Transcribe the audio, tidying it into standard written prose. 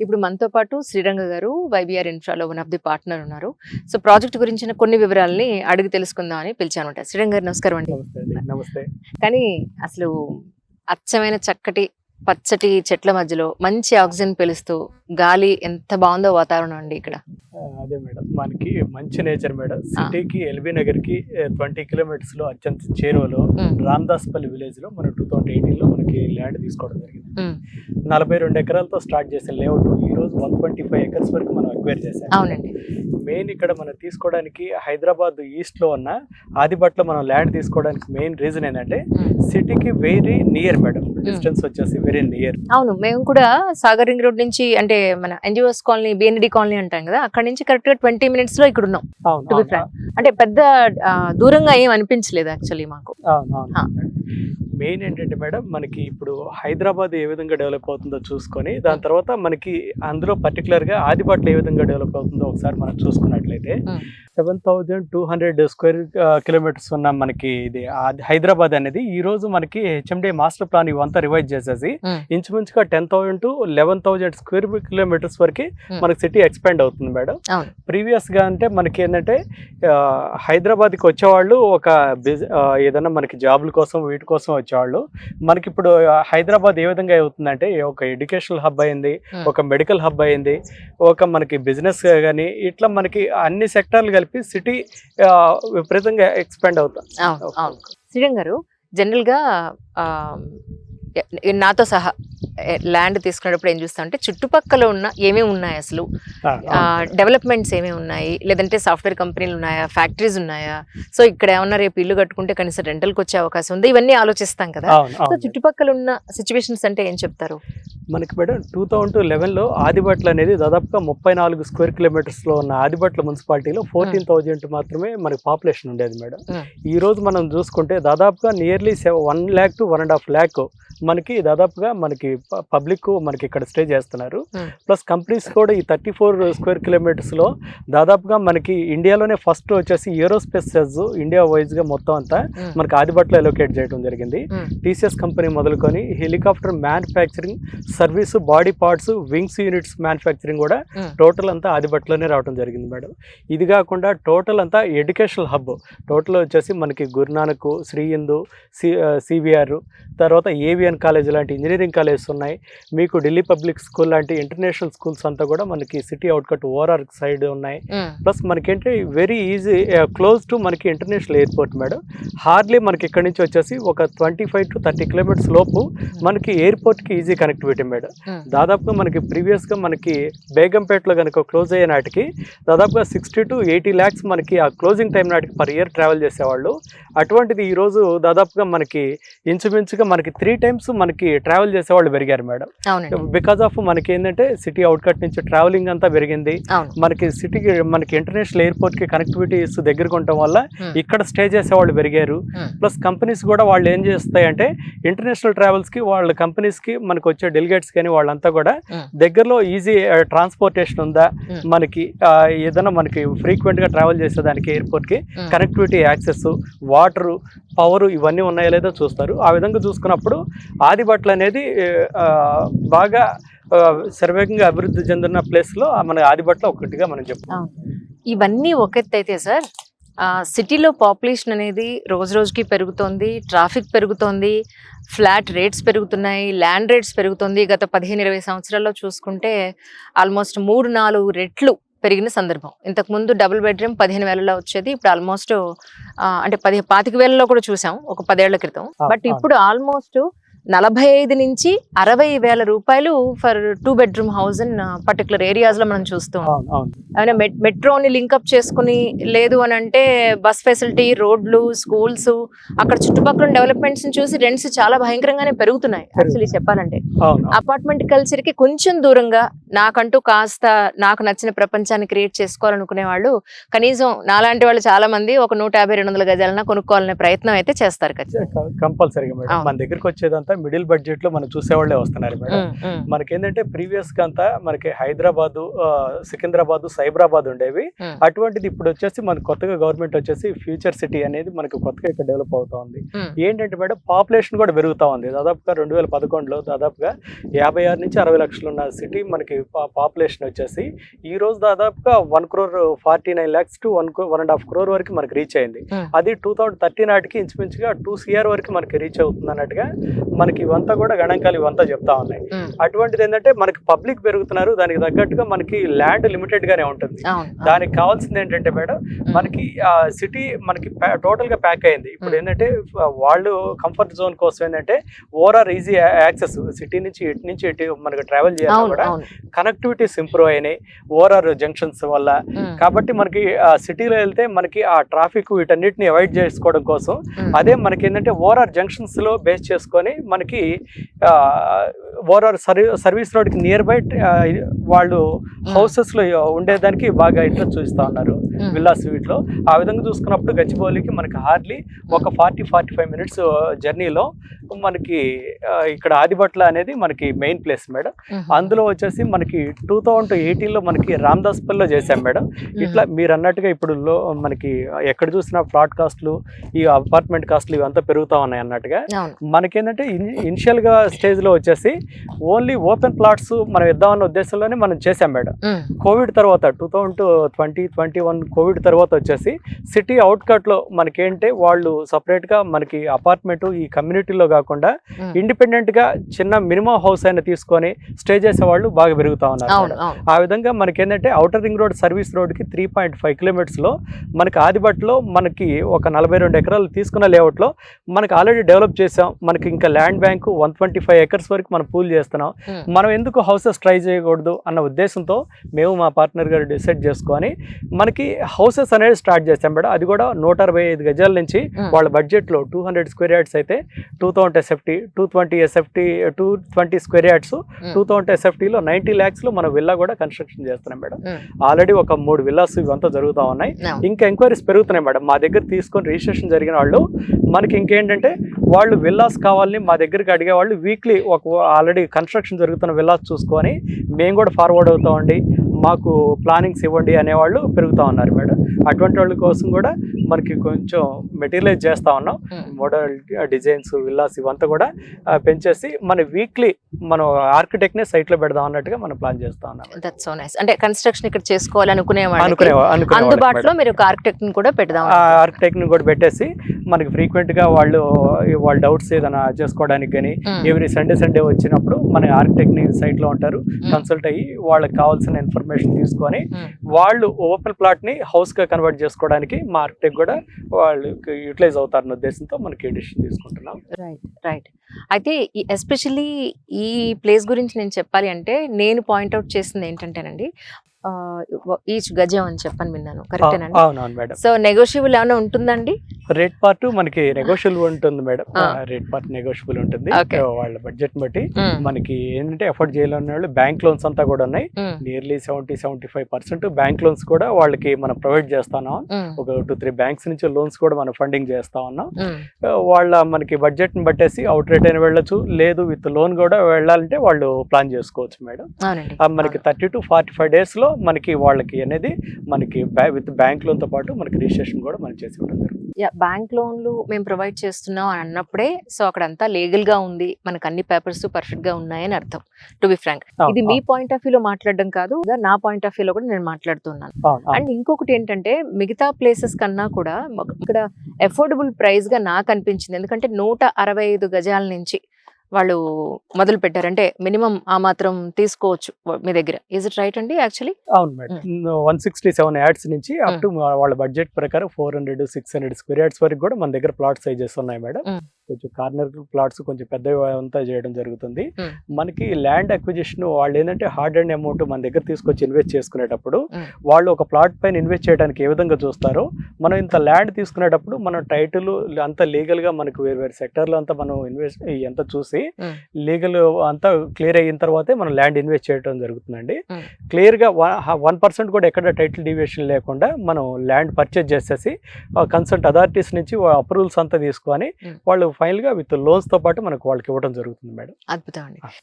ఇప్పుడు మనతో పాటు శ్రీరంగ గారు వైబీఆర్ ఇన్ఫ్రాలో వన్ ఆఫ్ ది పార్ట్నర్ ఉన్నారు. సో ప్రాజెక్ట్ గురించిన కొన్ని వివరాలని అడిగి తెలుసుకుందాం అని పిలిచాను. శ్రీరంగ గారు నమస్కారం అండి. నమస్తే. కానీ అసలు అచ్చమైన చక్కటి పచ్చటి చెట్ల మధ్యలో మంచి ఆక్సిజన్ పీలుస్తూ గాలి ఎంత బాగుందో వాతావరణం అండి ఇక్కడ. అదే మేడం, మనకి మంచి నేచర్ మేడం. సిటీకి ఎల్బీ నగర్ కి 20 కిలోమీటర్స్ లో అత్యంత చేరువలో రామదాస్పల్లి విలేజ్ లో మనం 2018 లో మనకి ల్యాండ్ తీసుకోవడం జరిగింది. 42 ఎకరాలతో స్టార్ట్ చేసిన లేఅవుట్ ఈ రోజు 125 ఎకర్స్ వరకు మనం అక్వైర్ చేసాం. అవునండి. మెయిన్ ఇక్కడ మనం తీసుకోవడానికి హైదరాబాద్ ఈస్ట్ లో ఉన్న ఆదిబట్లో మనం ల్యాండ్ తీసుకోవడానికి మెయిన్ రీజన్ ఏంటంటే సిటీకి వెరీ నియర్ మేడం, డిస్టెన్స్ వచ్చేసి వెరీ నియర్. అవును, మేము కూడా సాగర్ రింగ్ రోడ్ నుంచి అంటే మన ఎన్జిఓస్ కాలనీ బిఎన్డి కాలనీ అంటాం కదా, అక్కడ నుంచి కరెక్ట్ గా 20 minutes లో ఇక్కడ ఉన్నాం. అంటే పెద్ద దూరంగా ఏం అనిపించలేదు యాక్చువల్లీ మాకు. మెయిన్ ఏంటంటే మేడం, మనకి ఇప్పుడు హైదరాబాద్ ఏ విధంగా డెవలప్ అవుతుందో చూసుకొని దాని తర్వాత మనకి అందులో పర్టికులర్ గా ఆదిబట్లో ఏ విధంగా డెవలప్ అవుతుందో ఒకసారి మనం చూసుకున్నట్లయితే 7200 స్క్వేర్ కిలోమీటర్స్ ఉన్న మనకి ఇది హైదరాబాద్ అనేది ఈ రోజు మనకి హెచ్ఎండి మాస్టర్ ప్లాన్ ఇవంతా రివైజ్ చేసేసి ఇంచుమించుగా 10,000 to 11,000 స్క్వేర్ కిలోమీటర్స్ వరకు మనకి సిటీ ఎక్స్పాండ్ అవుతుంది మేడం. ప్రీవియస్ గా అంటే మనకి ఏంటంటే హైదరాబాద్ కి వచ్చేవాళ్ళు ఒక ఏదైనా మనకి జాబ్ల కోసం వీటి కోసం వచ్చేవాళ్ళు. మనకి ఇప్పుడు హైదరాబాద్ ఏ విధంగా అవుతుందంటే ఒక ఎడ్యుకేషనల్ హబ్ అయింది, ఒక మెడికల్ హబ్ అయింది, ఒక మనకి బిజినెస్ కానీ ఇట్లా మనకి అన్ని సెక్టార్లు కలిపి సిటీ విపరీతంగా ఎక్స్పాండ్ అవుతాం. శ్రీరంగ్ గారు, జనరల్ గా నాతో సహా ల్యాండ్ తీసుకునేటప్పుడు ఏం చూస్తా అంటే చుట్టుపక్కల ఉన్న ఏమేమి ఉన్నాయి, అసలు డెవలప్మెంట్స్ ఏమేమి ఉన్నాయి, లేదంటే సాఫ్ట్వేర్ కంపెనీలు ఉన్నాయా, ఫ్యాక్టరీస్ ఉన్నాయా, సో ఇక్కడ ఏమన్నా రేపు ఇల్లు కట్టుకుంటే కనీసం రెంటల్కి వచ్చే అవకాశం ఉంది, ఇవన్నీ ఆలోచిస్తాం కదా. సో చుట్టుపక్కల ఉన్న సిచ్యువేషన్స్ అంటే ఏం చెప్తారు? మనకి మేడం 2011 లో ఆదిబట్ల అనేది దాదాపుగా 34 స్క్వేర్ కిలోమీటర్స్ లో ఉన్న ఆదిబట్ల మున్సిపాలిటీలో 14,000 మాత్రమే మనకి పాపులేషన్ ఉండేది మేడం. ఈ రోజు మనం చూసుకుంటే దాదాపుగా నియర్లీ 1 lakh to 1.5 lakh మనకి దాదాపుగా మనకి పబ్లిక్ మనకి ఇక్కడ స్టే చేస్తున్నారు. ప్లస్ కంపెనీస్ కూడా ఈ 34 స్క్వేర్ కిలోమీటర్స్ లో దాదాపుగా మనకి ఇండియాలోనే ఫస్ట్ వచ్చేసి ఏరోస్పేస్ ఇండియా వైజ్ గా మొత్తం అంతా మనకి ఆదిబట్లో అలొకేట్ చేయడం జరిగింది. టీసీఎస్ కంపెనీ మొదలుకొని helicopter manufacturing, service, body parts, wings units manufacturing కూడా టోటల్ అంతా ఆదిబట్లోనే రావడం జరిగింది మేడం. ఇది కాకుండా టోటల్ అంతా ఎడ్యుకేషనల్ హబ్ టోటల్ వచ్చేసి మనకి గురునానక్, శ్రీ హిందూ, సివిఆర్, తర్వాత ఏవిఎన్ కాలేజ్ లాంటి ఇంజనీరింగ్ కాలేజెస్ ఉన్నాయి. మీకు ఢిల్లీ పబ్లిక్ స్కూల్ లాంటి ఇంటర్నేషనల్ స్కూల్స్ అంతా కూడా మనకి సిటీ అవుట్కట్ ఓఆర్ఆర్ సైడ్ ఉన్నాయి. ప్లస్ మనకేంటి వెరీ ఈజీ క్లోజ్ టు మనకి ఇంటర్నేషనల్ ఎయిర్పోర్ట్ మేడం. హార్డ్లీ మనకి ఇక్కడ నుంచి వచ్చేసి ఒక 25 to 30 కిలోమీటర్స్ లోపు మనకి ఎయిర్పోర్ట్కి ఈజీ కనెక్టివిటీ మేడం. దాదాపుగా మనకి ప్రీవియస్గా మనకి బేగంపేటలో కనుక క్లోజ్ అయ్యే నాటికి దాదాపుగా 60 to 80 lakhs మనకి ఆ క్లోజింగ్ టైం నాటికి పర్ ఇయర్ ట్రావెల్ చేసేవాళ్ళు. అటువంటిది ఈరోజు దాదాపుగా మనకి ఇంచుమించుగా మనకి 3 times మనకి ట్రావెల్ చేసేవాళ్ళు పెరిగారు మేడం. బికాస్ ఆఫ్ మనకి ఏంటంటే సిటీ అవుట్కట్ నుంచి ట్రావెలింగ్ అంతా పెరిగింది. మనకి సిటీకి మనకి ఇంటర్నేషనల్ ఎయిర్పోర్ట్ కి కనెక్టివిటీస్ దగ్గరకు ఉండటం వల్ల ఇక్కడ స్టే చేసేవాళ్ళు పెరిగారు. ప్లస్ కంపెనీస్ కూడా వాళ్ళు ఏం చేస్తాయంటే ఇంటర్నేషనల్ ట్రావెల్స్ కి వాళ్ళ కంపెనీస్ కి మనకి వచ్చే డెలిగేట్స్ కానీ వాళ్ళంతా కూడా దగ్గరలో ఈజీ ట్రాన్స్పోర్టేషన్ ఉందా, మనకి ఏదైనా మనకి ఫ్రీక్వెంట్ గా ట్రావెల్ చేసేదానికి ఎయిర్పోర్ట్ కి కనెక్టివిటీ, యాక్సెస్, వాటర్, పవర్ ఇవన్నీ ఉన్నాయో లేదో చూస్తారు. ఆ విధంగా చూసుకున్నప్పుడు ఆదిబట్ల అనేది బాగా సర్వేగంగా అభివృద్ధి చెందిన ప్లేస్లో మన ఆదిబట్ల ఒకటిగా మనం చెప్తాం. ఇవన్నీ ఒక ఎత్తు అయితే సార్, సిటీలో పాపులేషన్ అనేది రోజు రోజుకి పెరుగుతోంది, ట్రాఫిక్ పెరుగుతోంది, ఫ్లాట్ రేట్స్ పెరుగుతున్నాయి, ల్యాండ్ రేట్స్ పెరుగుతుంది. గత 15-20 సంవత్సరాల్లో చూసుకుంటే ఆల్మోస్ట్ 3-4 రెట్లు పెరిగిన సందర్భం. ఇంతకుముందు డబుల్ బెడ్రూమ్ 15,000లో వచ్చేది, ఇప్పుడు ఆల్మోస్ట్ అంటే 25,000లో కూడా చూసాం ఒక 10 ఏళ్ల క్రితం. బట్ ఇప్పుడు ఆల్మోస్ట్ 45 నుంచి 60,000 రూపాయలు for 2 bedroom house in particular areas లో మనం చూస్తాం. ఏమైనా మెట్రోని లింకప్ చేసుకుని లేదు అని అంటే బస్ ఫెసిలిటీ, రోడ్లు, స్కూల్స్, అక్కడ చుట్టుపక్కల డెవలప్మెంట్స్ చూసి రెంట్స్ చాలా భయంకరంగానే పెరుగుతున్నాయి. యాక్చువల్లీ చెప్పాలంటే అపార్ట్మెంట్ కల్చర్ కి కొంచెం దూరంగా నాకంటూ కాస్త నాకు నచ్చిన ప్రపంచాన్ని క్రియేట్ చేసుకోవాలనుకునే వాళ్ళు కనీసం నాలాంటి వాళ్ళు చాలా మంది ఒక 150-200 గజాలన్నా కొనుక్కోవాలనే ప్రయత్నం అయితే చేస్తారు. కంపల్సరీగా మేడం. మన దగ్గరికి వచ్చేదంతా అంతా మిడిల్ బడ్జెట్ లో మనం చూసేవాళ్ళే వస్తున్నారు మేడం. మనకి ఏంటంటే ప్రీవియస్ గా అంతా మనకి హైదరాబాద్, సికింద్రాబాద్, సైబరాబాద్ ఉండేవి. అటువంటిది ఇప్పుడు వచ్చేసి మన కొత్తగా గవర్నమెంట్ వచ్చేసి ఫ్యూచర్ సిటీ అనేది మనకి కొత్తగా ఇక్కడ డెవలప్ అవుతా ఉంది. ఏంటంటే మేడం పాపులేషన్ కూడా పెరుగుతా ఉంది. దాదాపుగా 2011లో దాదాపుగా 56 నుంచి 60 లక్షలు ఉన్న సిటీ మనకి పాపులేషన్ వచ్చేసి ఈ రోజు దాదాపుగా 1,49 lakhs to 1.5 crore వరకు మనకి రీచ్ అయింది. అది 2030 నాటికి ఇంచుమించుగా 2 CR వరకు మనకి రీచ్ అవుతుంది అన్నట్టుగా మనకి ఇవంతా కూడా గణాంకాలు ఇవంతా చెప్తా ఉన్నాయి. అటువంటిది ఏంటంటే మనకి పబ్లిక్ పెరుగుతున్నారు, దానికి తగ్గట్టుగా మనకి ల్యాండ్ లిమిటెడ్ గానే ఉంటుంది. దానికి కావాల్సింది ఏంటంటే మేడం మనకి సిటీ మనకి టోటల్ గా ప్యాక్ అయింది. ఇప్పుడు ఏంటంటే వాళ్ళు కంఫర్ట్ జోన్ కోసం ఏంటంటే ఓవరాల్ ఈజీ యాక్సెస్ సిటీ నుంచి ఎటు మనకి ట్రావెల్ చేయాలి కూడా కనెక్టివిటీస్ ఇంప్రూవ్ అయినాయి ఓవరాల్ జంక్షన్స్ వల్ల. కాబట్టి మనకి సిటీలో వెళ్తే మనకి ఆ ట్రాఫిక్ వీటన్నిటిని అవాయిడ్ చేసుకోవడం కోసం అదే మనకి ఏంటంటే ఓవరాల్ జంక్షన్స్ లో బేస్ చేసుకొని మనకి ఓవరాల్ సర్వీస్ రోడ్ కి నియర్ బై వాళ్ళు హౌసెస్ లో ఉండేదానికి బాగా ఇంట్రెస్ట్ చూపిస్తా ఉన్నారు విల్లాస్ వీటిలో. ఆ విధంగా చూసుకున్నప్పుడు గచ్చిబౌలికి మనకి హార్డ్లీ ఒక 40-45 minutes జర్నీలో మనకి ఇక్కడ ఆదిబట్ల అనేది మనకి మెయిన్ ప్లేస్ మేడం. అందులో వచ్చేసి మనకి 2018లో మనకి రామదాస్పల్లిలో చేశాం మేడం. ఇట్లా మీరు అన్నట్టుగా ఇప్పుడు మనకి ఎక్కడ చూసినా ఫ్లాట్ కాస్ట్లు, ఈ అపార్ట్మెంట్ కాస్ట్లు ఇవంతా పెరుగుతా ఉన్నాయి అన్నట్టుగా మనకేంటంటే ఇనిషియల్ గా స్టేజ్ లో వచ్చేసి ఓన్లీ ఓపెన్ ప్లాట్స్ మనం ఇద్దామన్న ఉద్దేశంలోనే మనం చేసాం మేడం. కోవిడ్ తర్వాత 2020-21 కోవిడ్ తర్వాత వచ్చేసి సిటీ అవుట్కట్ లో మనకేంటే వాళ్ళు సపరేట్ గా మనకి అపార్ట్మెంట్ ఈ కమ్యూనిటీలో కాకుండా ఇండిపెండెంట్ గా చిన్న మినిమం హౌస్ అయినా తీసుకొని స్టే చేసే వాళ్ళు బాగా పెరుగుతా ఉన్నారు. ఆ విధంగా మనకి ఏంటంటే outer ring road service road కి 3.5 kilometers లో మనకి ఆదిబట్లో మనకి ఒక 42 ఎకరాలు తీసుకున్న లేఅవుట్ లో మనకి ఆల్రెడీ డెవలప్ చేసాం. మనకి ఇంకా ల్యాండ్ బ్యాంక్ 125 acres వరకు మనం పూల్ చేస్తున్నాం. మనం ఎందుకు హౌసెస్ ట్రై చేయకూడదు అన్న ఉద్దేశంతో మేము మా పార్ట్నర్ గారు డిసైడ్ చేసుకొని మనకి హౌసెస్ అనేది స్టార్ట్ చేసాం మేడం. అది కూడా 165 గజాల నుంచి వాళ్ళ బడ్జెట్ లో 200 square yards అయితే 2000 SFT, 220 square yards, 2000 SFT లో 90 lakhs లో మన విల్లా కూడా కన్స్ట్రక్షన్ చేస్తున్నాం మేడం. ఆల్రెడీ ఒక 3 విల్లాస్ ఇవంతా జరుగుతూ ఉన్నాయి. ఇంకా ఎంక్వైరీస్ పెరుగుతున్నాయి మేడం. మా దగ్గర తీసుకొని రిజిస్ట్రేషన్ జరిగిన వాళ్ళు మనకి ఇంకేంటంటే వాళ్ళు విల్లాస్ కావాలని మా దగ్గరికి అడిగే వాళ్ళు వీక్లీ ఒక ఆల్రెడీ కన్స్ట్రక్షన్ జరుగుతున్న విల్లాస్ చూసుకొని మేము కూడా ఫార్వర్డ్ అవుతామండి, మాకు ప్లానింగ్స్ ఇవ్వండి అనేవాళ్ళు పెరుగుతూ ఉన్నారు మేడం. అటువంటి వాళ్ళ కోసం కూడా మనకి కొంచెం మెటీరియలైజ్ చేస్తూ ఉన్నాం. మోడల్ డిజైన్స్ విల్లాస్ ఇవంతా కూడా పెంచేసి మన వీక్లీ మనం ఆర్కిటెక్ట్నే సైట్లో పెడదాం అన్నట్టుగా మనం ప్లాన్ చేస్తా ఉన్నాం. That's so nice. అంటే కన్స్ట్రక్షన్ ఇక్కడ చేసుకోవాలనుకునే అందుబాటులో మీరు ఒక ఆర్కిటెక్ట్ ని కూడా పెడదాం. ఆర్కిటెక్ట్ ని కూడా పెట్టేసి మనకి ఫ్రీక్వెంట్ గా వాళ్ళ డౌట్స్ ఏదైనా చేసుకోవడానికి కానీ ఎవ్రీ సండే వచ్చినప్పుడు మన ఆర్కిటెక్ట్ ని సైట్ లో ఉంటారు, కన్సల్ట్ అయ్యి వాళ్ళకి కావాల్సిన ఇన్ఫర్మేషన్ తీసుకొని వాళ్ళు ఓపెన్ ప్లాట్ ని హౌస్ గా కన్వర్ట్ చేసుకోవడానికి మా ఆర్కిటెక్ట్ కూడా వాళ్ళు యూటిలైజ్ అవుతారన్న ఉద్దేశంతో మనకి డిసిషన్ తీసుకుంటున్నాం. రైట్. అయితే ఎస్పెషల్లీ ఈ ప్లేస్ గురించి నేను చెప్పాలి అంటే నేను పాయింట్అవుట్ చేసింది ఏంటంటేనండి, ఈచ్ గజం అని చెప్పని విన్నాను, కరెక్టేనండి? అవునవును మేడం. సో నెగోషియబుల్ ఏమైనా ఉంటుందండి? రేట్ పార్ట్ మనకి నెగోషియబుల్ ఉంటుంది మేడం. రేట్ పార్ట్ నెగోషియబుల్ ఉంటుంది వాళ్ళ బడ్జెట్ బట్టి. మనకి ఏంటంటే ఎఫర్ట్ చేయాలన్న వాళ్ళు బ్యాంక్ లోన్స్ అంతా కూడా ఉన్నాయి. నియర్లీ 70-75% బ్యాంక్ లోన్స్ కూడా వాళ్ళకి మనం ప్రొవైడ్ చేస్తాను. ఒక 2-3 బ్యాంక్స్ నుంచి లోన్స్ కూడా మనం ఫండింగ్ చేస్తా ఉన్నాం. వాళ్ళ మనకి బడ్జెట్ ని బట్టేసి అవుట్ రేట్ అయినా వెళ్ళొచ్చు, లేదు విత్ లోన్ కూడా వెళ్ళాలంటే వాళ్ళు ప్లాన్ చేసుకోవచ్చు మేడం. మనకి 30 to 45 days లో మనకి వాళ్ళకి అనేది మనకి విత్ బ్యాంక్ లోన్ తో పాటు మనకి రిజిస్ట్రేషన్ కూడా మనం చేసి ఉంటుంది. బ్యాంక్ లోన్లు మేము ప్రొవైడ్ చేస్తున్నాం అని అన్నప్పుడే సో అక్కడ అంతా లీగల్ గా ఉంది, మనకు అన్ని పేపర్స్ పర్ఫెక్ట్ గా ఉన్నాయని అర్థం. టు బి ఫ్రాంక్, ఇది మీ పాయింట్ ఆఫ్ వ్యూ లో మాట్లాడడం కాదు, నా పాయింట్ ఆఫ్ వ్యూ లో కూడా నేను మాట్లాడుతున్నాను. అండ్ ఇంకొకటి ఏంటంటే మిగతా ప్లేసెస్ కన్నా కూడా ఇక్కడ అఫోర్డబుల్ ప్రైస్ గా నాకు అనిపించింది. ఎందుకంటే 165 గజాల నుంచి వాళ్ళు మొదలు పెట్టారు, అంటే మినిమం ఆ మాత్రం తీసుకోవచ్చు మీ దగ్గర. ఇస్ ఇట్ రైట్ అండి? యాక్చువల్లీ అవును మేడం. 167 యాడ్స్ నుంచి అప్ టు వాళ్ళ బడ్జెట్ ప్రకారం 400-600 square yards వరకు కూడా మన దగ్గర ప్లాట్ సైజెస్ ఉన్నాయి మేడం. కొంచెం కార్నర్ ప్లాట్స్ కొంచెం పెద్దవి అంతా చేయడం జరుగుతుంది. మనకి ల్యాండ్ అక్విజిషన్ వాళ్ళు ఏంటంటే హార్డ్ అండ్ అమౌంట్ మన దగ్గర తీసుకొచ్చి ఇన్వెస్ట్ చేసుకునేటప్పుడు వాళ్ళు ఒక ప్లాట్ పైన ఇన్వెస్ట్ చేయడానికి ఏ విధంగా చూస్తారో మనం ఇంత ల్యాండ్ తీసుకునేటప్పుడు మనం టైటిల్ అంతా లీగల్ గా మనకు వేరు సెక్టర్ లో అంతా మనం ఇన్వెస్ట్ ఎంత చూసి లీగల్ అంతా క్లియర్ అయిన తర్వాతే మనం ల్యాండ్ ఇన్వెస్ట్ చేయడం జరుగుతుందండి. క్లియర్ గా 1% కూడా ఎక్కడ టైటిల్ డివియేషన్ లేకుండా మనం ల్యాండ్ పర్చేజ్ చేసేసి కన్సల్ట్ అథారిటీస్ నుంచి అప్రూవల్స్ అంతా తీసుకొని వాళ్ళు ఫైనల్గా విత్ లోన్స్తో పాటు మనకు వాళ్ళకి ఇవ్వడం జరుగుతుంది మేడం. అద్భుతం అండి.